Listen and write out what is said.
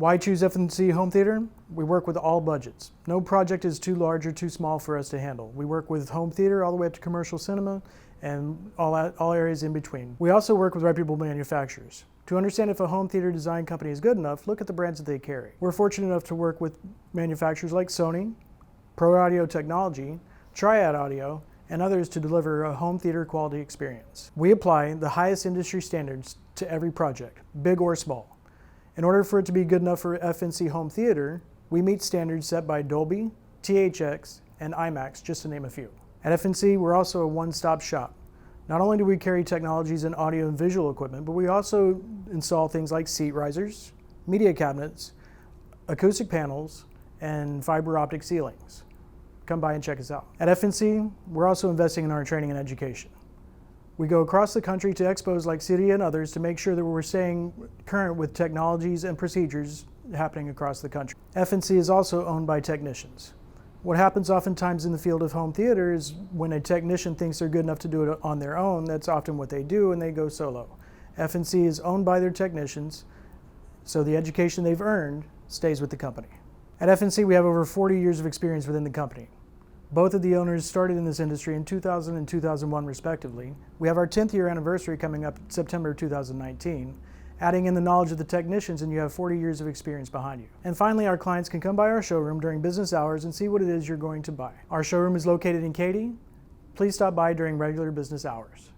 Why choose FNC Home Theater? We work with all budgets. No project is too large or too small for us to handle. We work with home theater all the way up to commercial cinema and all areas in between. We also work with reputable manufacturers. To understand if a home theater design company is good enough, look at the brands that they carry. We're fortunate enough to work with manufacturers like Sony, Pro Audio Technology, Triad Audio, and others to deliver a home theater quality experience. We apply the highest industry standards to every project, big or small. In order for it to be good enough for FNC Home Theater, we meet standards set by Dolby, THX, and IMAX, just to name a few. At FNC, we're also a one-stop shop. Not only do we carry technologies in audio and visual equipment, but we also install things like seat risers, media cabinets, acoustic panels, and fiber optic ceilings. Come by and check us out. At FNC, we're also investing in our training and education. We go across the country to expos like City and others to make sure that we're staying current with technologies and procedures happening across the country. FNC is also owned by technicians. What happens oftentimes in the field of home theater is when a technician thinks they're good enough to do it on their own, that's often what they do, and they go solo. FNC is owned by their technicians, so the education they've earned stays with the company. At FNC, we have over 40 years of experience within the company. Both of the owners started in this industry in 2000 and 2001 respectively. We have our 10th year anniversary coming up September 2019. Adding in the knowledge of the technicians, and you have 40 years of experience behind you. And finally, our clients can come by our showroom during business hours and see what it is you're going to buy. Our showroom is located in Katy. Please stop by during regular business hours.